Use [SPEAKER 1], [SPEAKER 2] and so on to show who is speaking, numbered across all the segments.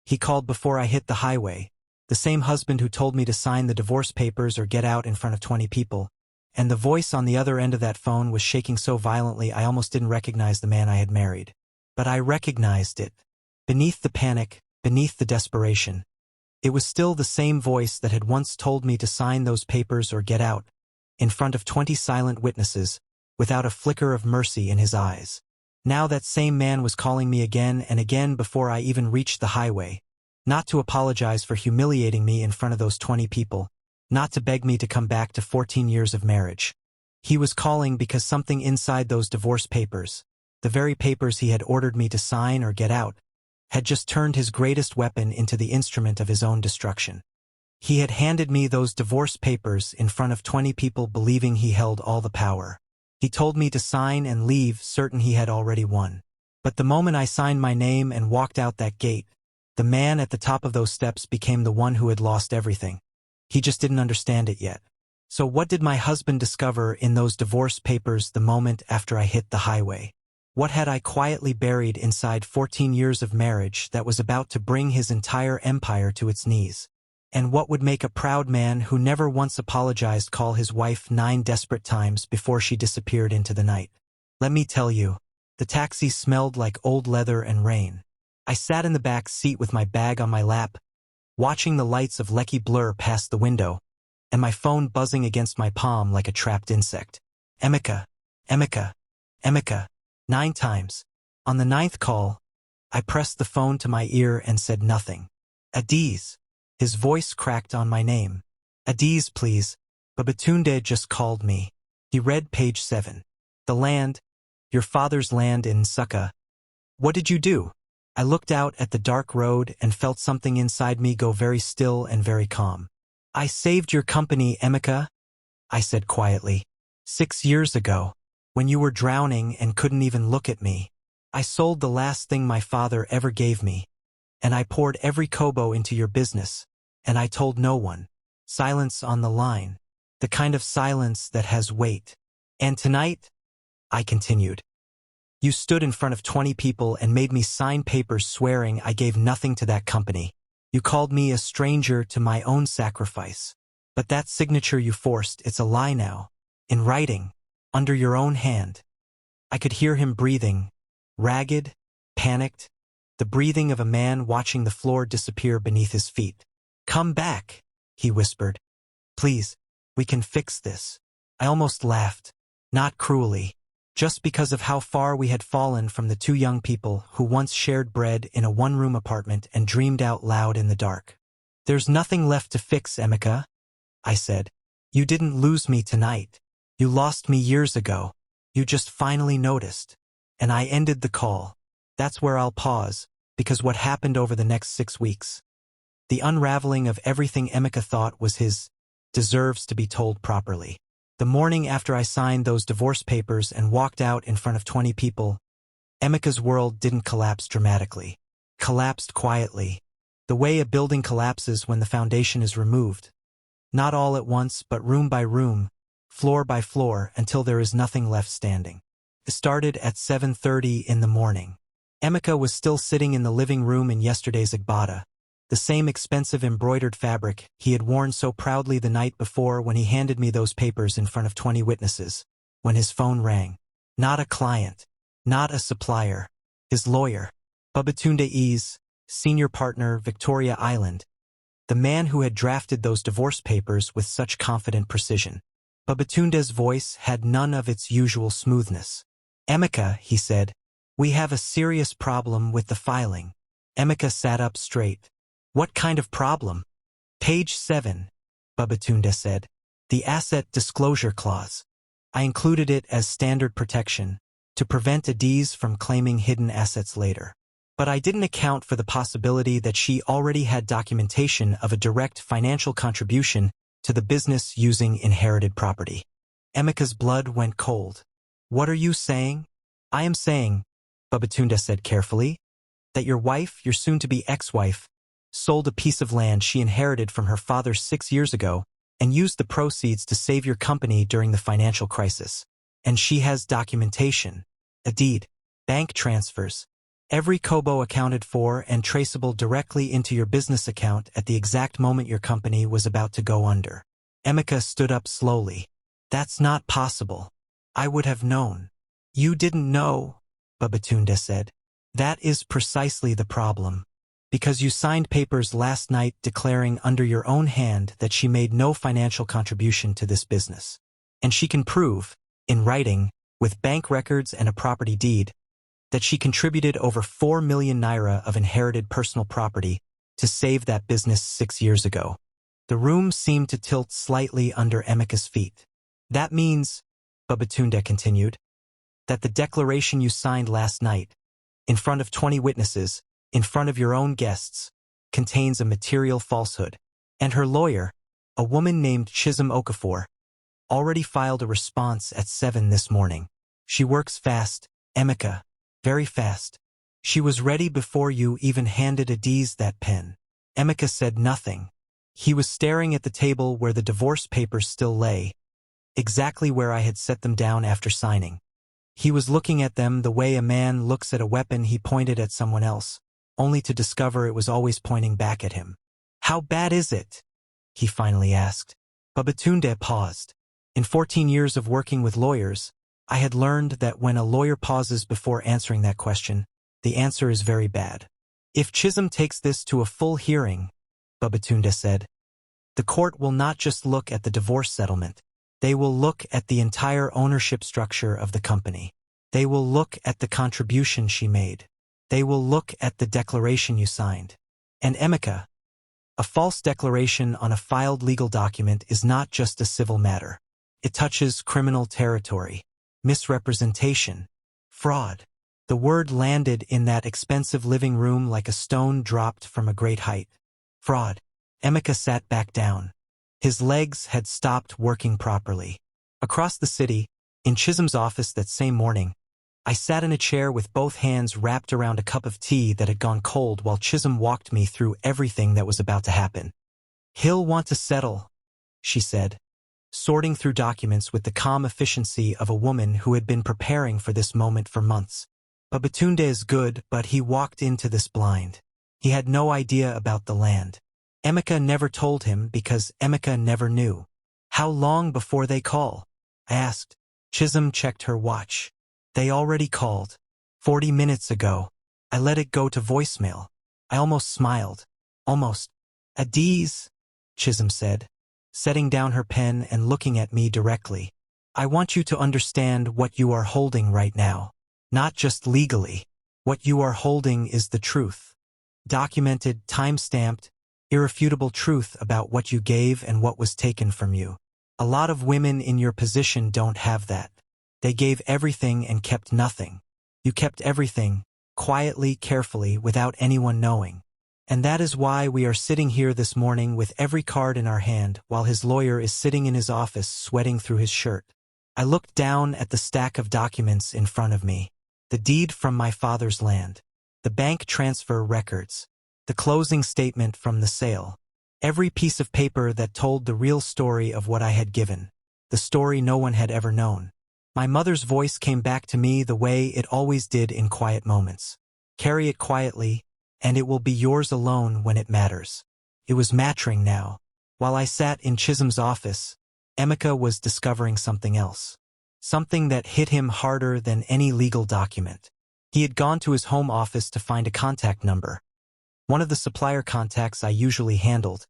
[SPEAKER 1] He called before I hit the highway. The same husband who told me to sign the divorce papers or get out in front of 20 people. And the voice on the other end of that phone was shaking so violently I almost didn't recognize the man I had married. But I recognized it. Beneath the panic, beneath the desperation. It was still the same voice that had once told me to sign those papers or get out, in front of 20 silent witnesses, without a flicker of mercy in his eyes. Now that same man was calling me again and again before I even reached the highway, not to apologize for humiliating me in front of those 20 people, not to beg me to come back to 14 years of marriage. He was calling because something inside those divorce papers, the very papers he had ordered me to sign or get out, had just turned his greatest weapon into the instrument of his own destruction. He had handed me those divorce papers in front of 20 people believing he held all the power. He told me to sign and leave, certain he had already won. But the moment I signed my name and walked out that gate, the man at the top of those steps became the one who had lost everything. He just didn't understand it yet. So what did my husband discover in those divorce papers the moment after I hit the highway? What had I quietly buried inside 14 years of marriage that was about to bring his entire empire to its knees? And what would make a proud man who never once apologized call his wife 9 desperate times before she disappeared into the night? Let me tell you, the taxi smelled like old leather and rain. I sat in the back seat with my bag on my lap, watching the lights of Lecky blur past the window, and my phone buzzing against my palm like a trapped insect. Emeka, Emeka, Emeka. 9 times. On the 9th call, I pressed the phone to my ear and said nothing. Adiz. His voice cracked on my name. Adiz, please. Babatunde just called me. He read page 7. The land. Your father's land in Nsukka. What did you do? I looked out at the dark road and felt something inside me go very still and very calm. I saved your company, Emeka, I said quietly. 6 years ago. When you were drowning and couldn't even look at me, I sold the last thing my father ever gave me, and I poured every kobo into your business, and I told no one. Silence on the line, the kind of silence that has weight. And tonight, I continued, you stood in front of 20 people and made me sign papers swearing I gave nothing to that company. You called me a stranger to my own sacrifice. But that signature you forced, it's a lie now. In writing. Under your own hand. I could hear him breathing, ragged, panicked, the breathing of a man watching the floor disappear beneath his feet. Come back, he whispered. Please, we can fix this. I almost laughed, not cruelly, just because of how far we had fallen from the 2 young people who once shared bread in a 1-room apartment and dreamed out loud in the dark. There's nothing left to fix, Emeka, I said. You didn't lose me tonight. You lost me years ago. You just finally noticed. And I ended the call. That's where I'll pause, because what happened over the next 6 weeks, the unraveling of everything Emeka thought was his, deserves to be told properly. The morning after I signed those divorce papers and walked out in front of 20 people, Emeka's world didn't collapse dramatically. Collapsed quietly. The way a building collapses when the foundation is removed. Not all at once, but room by room, floor by floor, until there is nothing left standing. It started at 7:30 in the morning. Emeka was still sitting in the living room in yesterday's Agbada, the same expensive embroidered fabric he had worn so proudly the night before when he handed me those papers in front of 20 witnesses, when his phone rang. Not a client, not a supplier, his lawyer, Babatunde Ease, senior partner, Victoria Island, the man who had drafted those divorce papers with such confident precision. Babatunde's voice had none of its usual smoothness. Emeka, he said, we have a serious problem with the filing. Emeka sat up straight. What kind of problem? Page 7, Babatunde said. The Asset Disclosure Clause. I included it as standard protection, to prevent Adiz from claiming hidden assets later. But I didn't account for the possibility that she already had documentation of a direct financial contribution to the business using inherited property. Emeka's blood went cold. What are you saying? I am saying, Babatunde said carefully, that your wife, your soon-to-be ex-wife, sold a piece of land she inherited from her father 6 years ago and used the proceeds to save your company during the financial crisis. And she has documentation, a deed, bank transfers, Every kobo accounted for and traceable directly into your business account at the exact moment your company was about to go under. Emeka stood up slowly. That's not possible. I would have known. You didn't know, Babatunde said. That is precisely the problem. Because you signed papers last night declaring under your own hand that she made no financial contribution to this business. And she can prove, in writing, with bank records and a property deed, that she contributed over 4 million naira of inherited personal property to save that business 6 years ago. The room seemed to tilt slightly under Emeka's feet. That means, Babatunde continued, that the declaration you signed last night, in front of 20 witnesses, in front of your own guests, contains a material falsehood. And her lawyer, a woman named Chisholm Okafor, already filed a response at 7 this morning. She works fast, Emeka, very fast. She was ready before you even handed Adiz that pen. Emeka said nothing. He was staring at the table where the divorce papers still lay, exactly where I had set them down after signing. He was looking at them the way a man looks at a weapon he pointed at someone else, only to discover it was always pointing back at him. How bad is it? He finally asked. Babatunde paused. In 14 years of working with lawyers, I had learned that when a lawyer pauses before answering that question, the answer is very bad. If Chisholm takes this to a full hearing, Babatunde said, the court will not just look at the divorce settlement. They will look at the entire ownership structure of the company. They will look at the contribution she made. They will look at the declaration you signed. And Emeka, a false declaration on a filed legal document is not just a civil matter. It touches criminal territory, misrepresentation, fraud. The word landed in that expensive living room like a stone dropped from a great height. Fraud. Emeka sat back down. His legs had stopped working properly. Across the city, in Chisholm's office that same morning, I sat in a chair with both hands wrapped around a cup of tea that had gone cold while Chisholm walked me through everything that was about to happen. He'll want to settle, she said, sorting through documents with the calm efficiency of a woman who had been preparing for this moment for months. Babatunde is good, but he walked into this blind. He had no idea about the land. Emeka never told him because Emeka never knew. How long before they call? I asked. Chisholm checked her watch. They already called. 40 minutes ago. I let it go to voicemail. I almost smiled. Almost. Adiz, Chisholm said, setting down her pen and looking at me directly. I want you to understand what you are holding right now. Not just legally. What you are holding is the truth. Documented, time-stamped, irrefutable truth about what you gave and what was taken from you. A lot of women in your position don't have that. They gave everything and kept nothing. You kept everything, quietly, carefully, without anyone knowing. And that is why we are sitting here this morning with every card in our hand while his lawyer is sitting in his office sweating through his shirt. I looked down at the stack of documents in front of me. The deed from my father's land. The bank transfer records. The closing statement from the sale. Every piece of paper that told the real story of what I had given. The story no one had ever known. My mother's voice came back to me the way it always did in quiet moments. Carry it quietly, and it will be yours alone when it matters. It was mattering now. While I sat in Chisholm's office, Emeka was discovering something else. Something that hit him harder than any legal document. He had gone to his home office to find a contact number. One of the supplier contacts I usually handled,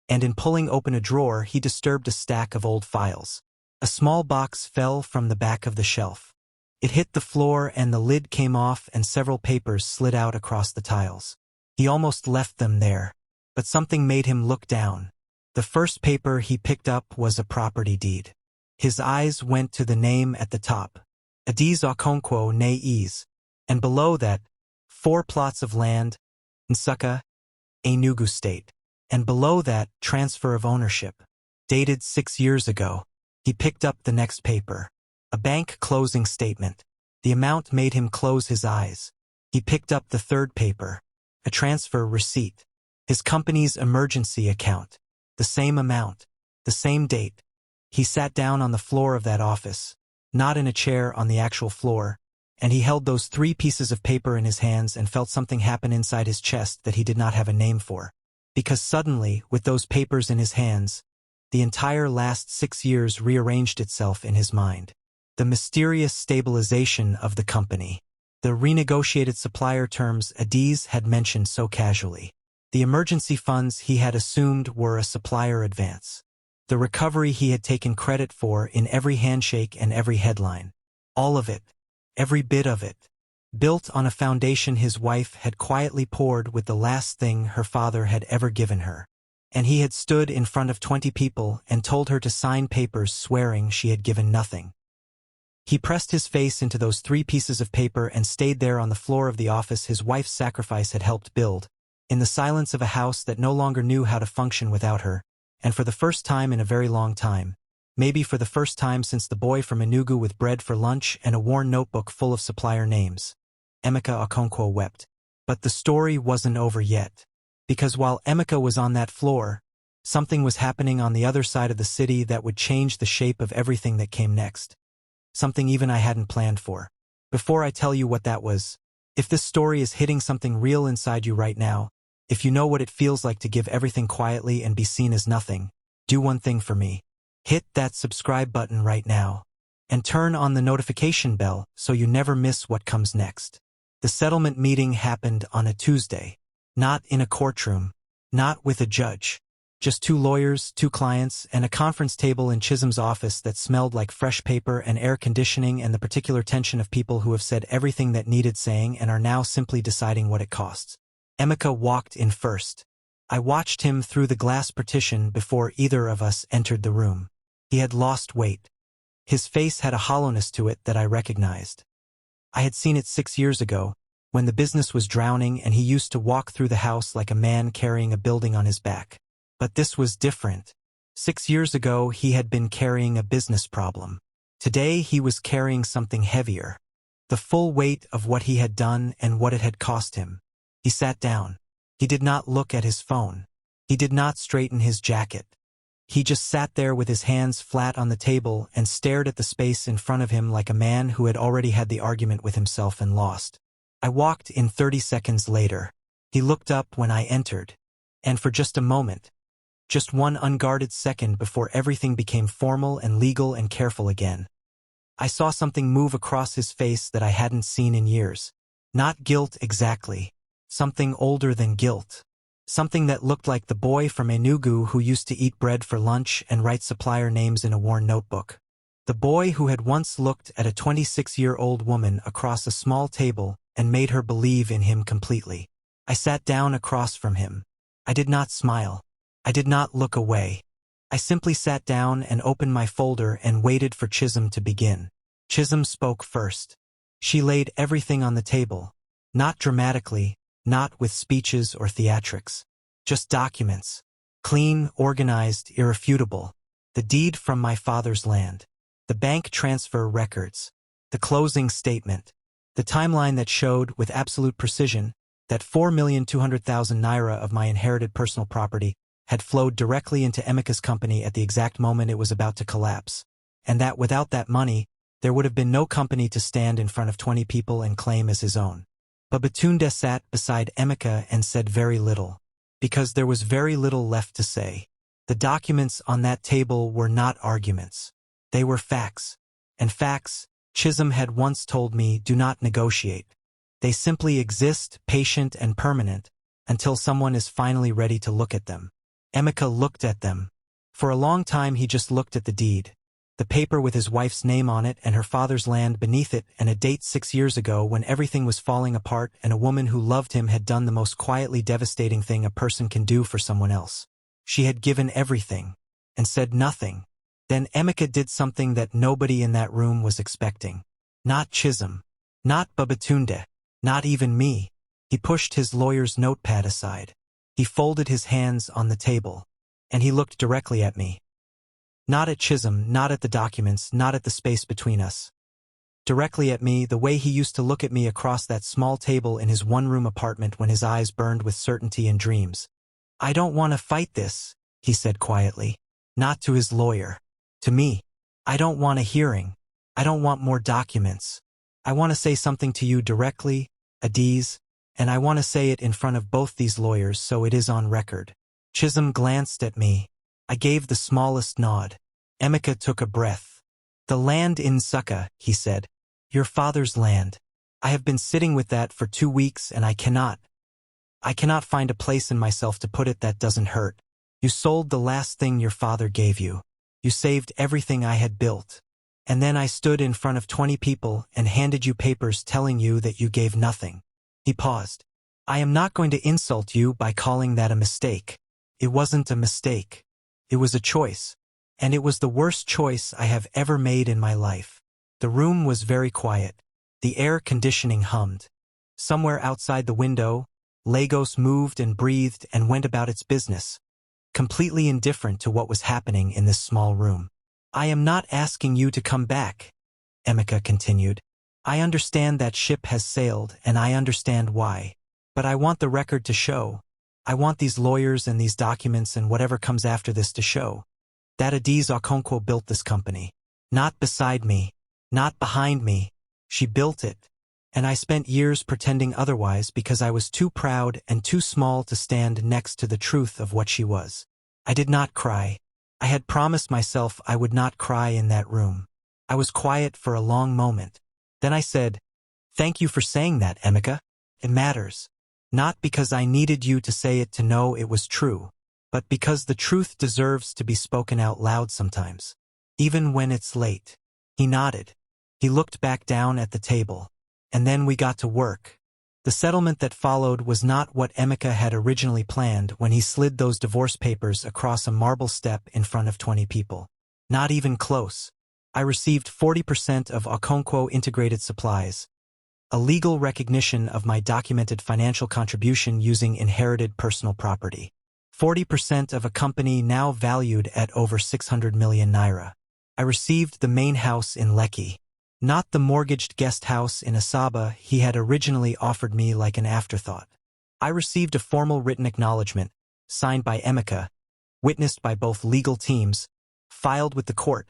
[SPEAKER 1] and in pulling open a drawer he disturbed a stack of old files. A small box fell from the back of the shelf. It hit the floor and the lid came off and several papers slid out across the tiles. He almost left them there, but something made him look down. The first paper he picked up was a property deed. His eyes went to the name at the top, Adiz Okonkwo Naiz, and below that, 4 plots of land, Nsukka, Enugu State, and below that, transfer of ownership, dated 6 years ago. He picked up the next paper, a bank closing statement. The amount made him close his eyes. He picked up the third paper, a transfer receipt, his company's emergency account, the same amount, the same date. He sat down on the floor of that office, not in a chair on the actual floor, And he held those 3 pieces of paper in his hands and felt something happen inside his chest that he did not have a name for. Because suddenly, with those papers in his hands, the entire last 6 years rearranged itself in his mind. The mysterious stabilization of the company. The renegotiated supplier terms Adiz had mentioned so casually. The emergency funds he had assumed were a supplier advance. The recovery he had taken credit for in every handshake and every headline. All of it. Every bit of it. Built on a foundation his wife had quietly poured with the last thing her father had ever given her. And he had stood in front of 20 people and told her to sign papers swearing she had given nothing. He pressed his face into those 3 pieces of paper and stayed there on the floor of the office his wife's sacrifice had helped build, in the silence of a house that no longer knew how to function without her, and for the first time in a very long time, maybe for the first time since the boy from Enugu with bread for lunch and a worn notebook full of supplier names. Emeka Okonkwo wept. But the story wasn't over yet. Because while Emeka was on that floor, something was happening on the other side of the city that would change the shape of everything that came next. Something even I hadn't planned for. Before I tell you what that was, if this story is hitting something real inside you right now, if you know what it feels like to give everything quietly and be seen as nothing, do one thing for me. Hit that subscribe button right now. And turn on the notification bell so you never miss what comes next. The settlement meeting happened on a Tuesday. Not in a courtroom. Not with a judge. Just 2 lawyers, 2 clients, and a conference table in Chisholm's office that smelled like fresh paper and air conditioning and the particular tension of people who have said everything that needed saying and are now simply deciding what it costs. Emeka walked in first. I watched him through the glass partition before either of us entered the room. He had lost weight. His face had a hollowness to it that I recognized. I had seen it 6 years ago, when the business was drowning and he used to walk through the house like a man carrying a building on his back. But this was different. 6 years ago he had been carrying a business problem. Today he was carrying something heavier. The full weight of what he had done and what it had cost him. He sat down. He did not look at his phone. He did not straighten his jacket. He just sat there with his hands flat on the table and stared at the space in front of him like a man who had already had the argument with himself and lost. I walked in 30 seconds later. He looked up when I entered. And for just a moment, just one unguarded second before everything became formal and legal and careful again, I saw something move across his face that I hadn't seen in years. Not guilt exactly. Something older than guilt. Something that looked like the boy from Enugu who used to eat bread for lunch and write supplier names in a worn notebook. The boy who had once looked at a 26-year-old woman across a small table and made her believe in him completely. I sat down across from him. I did not smile. I did not look away. I simply sat down and opened my folder and waited for Chisholm to begin. Chisholm spoke first. She laid everything on the table. Not dramatically, not with speeches or theatrics. Just documents. Clean, organized, irrefutable. The deed from my father's land. The bank transfer records. The closing statement. The timeline that showed, with absolute precision, that 4,200,000 naira of my inherited personal property had flowed directly into Emeka's company at the exact moment it was about to collapse, and that without that money, there would have been no company to stand in front of 20 people and claim as his own. Babatunde sat beside Emeka and said very little, because there was very little left to say. The documents on that table were not arguments. They were facts. And facts, Chisholm had once told me, do not negotiate. They simply exist, patient and permanent, until someone is finally ready to look at them. Emeka looked at them. For a long time he just looked at the deed. The paper with his wife's name on it and her father's land beneath it, and a date 6 years ago when everything was falling apart and a woman who loved him had done the most quietly devastating thing a person can do for someone else. She had given everything and said nothing. Then Emeka did something that nobody in that room was expecting. Not Chisholm. Not Babatunde. Not even me. He pushed his lawyer's notepad aside. He folded his hands on the table. And he looked directly at me. Not at Chisholm, not at the documents, not at the space between us. Directly at me, the way he used to look at me across that small table in his one-room apartment when his eyes burned with certainty and dreams. I don't want to fight this, he said quietly. Not to his lawyer. To me. I don't want a hearing. I don't want more documents. I want to say something to you directly, Adiz, and I want to say it in front of both these lawyers so it is on record. Chisholm glanced at me. I gave the smallest nod. Emeka took a breath. The land in Succa, he said. Your father's land. I have been sitting with that for 2 weeks and I cannot find a place in myself to put it that doesn't hurt. You sold the last thing your father gave you. You saved everything I had built. And then I stood in front of 20 people and handed you papers telling you that you gave nothing. He paused. I am not going to insult you by calling that a mistake. It wasn't a mistake. It was a choice. And it was the worst choice I have ever made in my life. The room was very quiet. The air conditioning hummed. Somewhere outside the window, Lagos moved and breathed and went about its business, completely indifferent to what was happening in this small room. I am not asking you to come back, Emeka continued. I understand that ship has sailed and I understand why. But I want the record to show. I want these lawyers and these documents and whatever comes after this to show that Adiz Okonkwo built this company. Not beside me. Not behind me. She built it. And I spent years pretending otherwise because I was too proud and too small to stand next to the truth of what she was. I did not cry. I had promised myself I would not cry in that room. I was quiet for a long moment. Then I said, "Thank you for saying that, Emeka. It matters. Not because I needed you to say it to know it was true, but because the truth deserves to be spoken out loud sometimes, even when it's late." He nodded. He looked back down at the table. And then we got to work. The settlement that followed was not what Emeka had originally planned when he slid those divorce papers across a marble step in front of 20 people. Not even close. I received 40% of Okonkwo Integrated Supplies, a legal recognition of my documented financial contribution using inherited personal property. 40% of a company now valued at over 600 million naira. I received the main house in Lekki. Not the mortgaged guest house in Asaba he had originally offered me like an afterthought. I received a formal written acknowledgement, signed by Emeka, witnessed by both legal teams, filed with the court,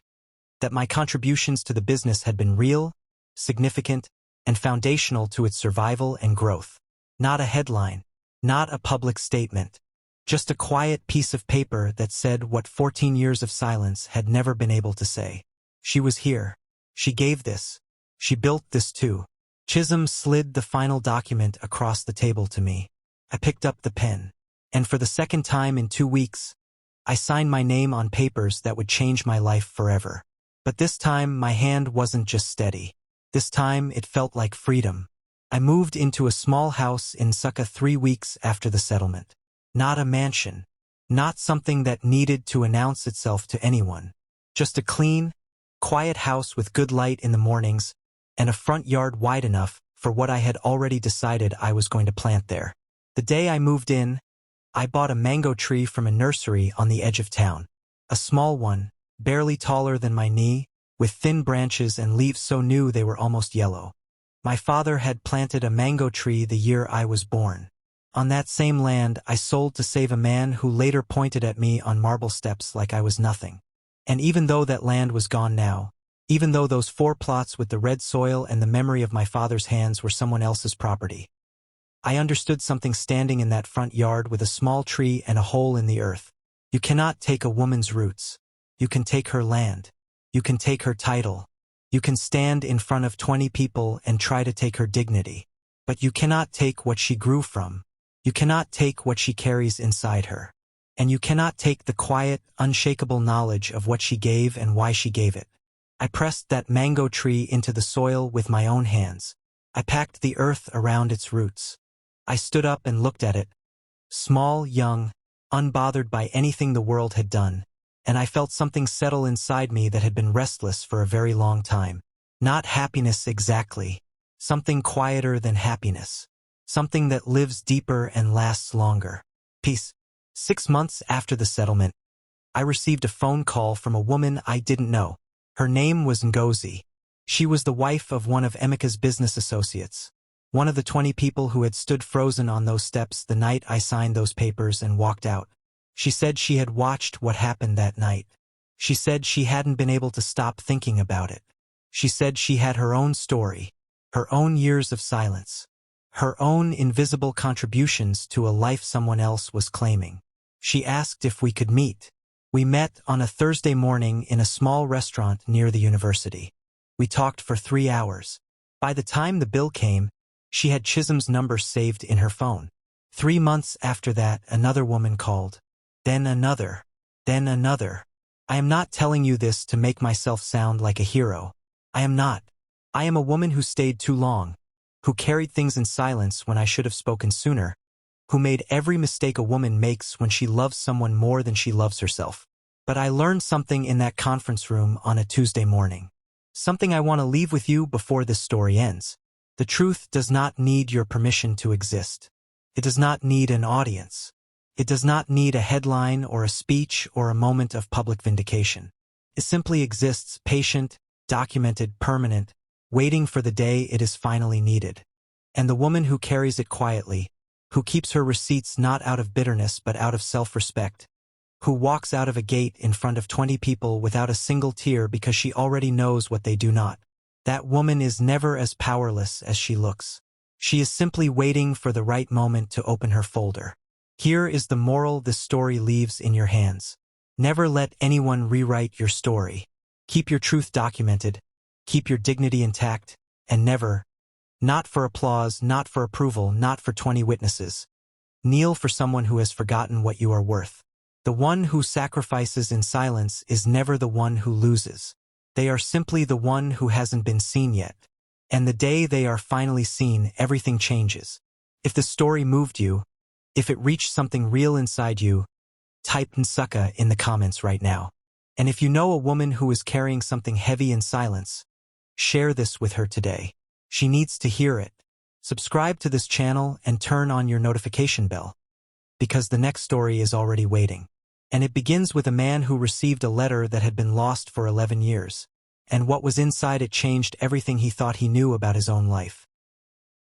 [SPEAKER 1] that my contributions to the business had been real, significant, and foundational to its survival and growth. Not a headline, not a public statement, just a quiet piece of paper that said what 14 years of silence had never been able to say. She was here. She gave this. She built this too. Chisholm slid the final document across the table to me. I picked up the pen. And for the second time in 2 weeks, I signed my name on papers that would change my life forever. But this time my hand wasn't just steady. This time it felt like freedom. I moved into a small house in Succa 3 weeks after the settlement. Not a mansion. Not something that needed to announce itself to anyone. Just a clean, quiet house with good light in the mornings, and a front yard wide enough for what I had already decided I was going to plant there. The day I moved in, I bought a mango tree from a nursery on the edge of town. A small one, barely taller than my knee, with thin branches and leaves so new they were almost yellow. My father had planted a mango tree the year I was born. On that same land I sold to save a man who later pointed at me on marble steps like I was nothing. And even though that land was gone now, even though those 4 plots with the red soil and the memory of my father's hands were someone else's property, I understood something standing in that front yard with a small tree and a hole in the earth. You cannot take a woman's roots. You can take her land. You can take her title. You can stand in front of 20 people and try to take her dignity. But you cannot take what she grew from. You cannot take what she carries inside her. And you cannot take the quiet, unshakable knowledge of what she gave and why she gave it. I pressed that mango tree into the soil with my own hands. I packed the earth around its roots. I stood up and looked at it, small, young, unbothered by anything the world had done, and I felt something settle inside me that had been restless for a very long time. Not happiness exactly, something quieter than happiness, something that lives deeper and lasts longer. Peace. 6 months after the settlement, I received a phone call from a woman I didn't know. Her name was Ngozi. She was the wife of one of Emeka's business associates, one of the 20 people who had stood frozen on those steps the night I signed those papers and walked out. She said she had watched what happened that night. She said she hadn't been able to stop thinking about it. She said she had her own story, her own years of silence, her own invisible contributions to a life someone else was claiming. She asked if we could meet. We met on a Thursday morning in a small restaurant near the university. We talked for 3 hours. By the time the bill came, she had Chisholm's number saved in her phone. 3 months after that, another woman called. Then another. Then another. I am not telling you this to make myself sound like a hero. I am not. I am a woman who stayed too long, who carried things in silence when I should have spoken sooner, who made every mistake a woman makes when she loves someone more than she loves herself. But I learned something in that conference room on a Tuesday morning. Something I want to leave with you before this story ends. The truth does not need your permission to exist. It does not need an audience. It does not need a headline or a speech or a moment of public vindication. It simply exists, patient, documented, permanent, waiting for the day it is finally needed. And the woman who carries it quietly, who keeps her receipts not out of bitterness but out of self-respect, who walks out of a gate in front of 20 people without a single tear because she already knows what they do not. That woman is never as powerless as she looks. She is simply waiting for the right moment to open her folder. Here is the moral this story leaves in your hands. Never let anyone rewrite your story. Keep your truth documented, keep your dignity intact, and never, not for applause, not for approval, not for 20 witnesses, kneel for someone who has forgotten what you are worth. The one who sacrifices in silence is never the one who loses. They are simply the one who hasn't been seen yet. And the day they are finally seen, everything changes. If the story moved you, if it reached something real inside you, type Nsuka in the comments right now. And if you know a woman who is carrying something heavy in silence, share this with her today. She needs to hear it. Subscribe to this channel and turn on your notification bell, because the next story is already waiting. And it begins with a man who received a letter that had been lost for 11 years. And what was inside it changed everything he thought he knew about his own life.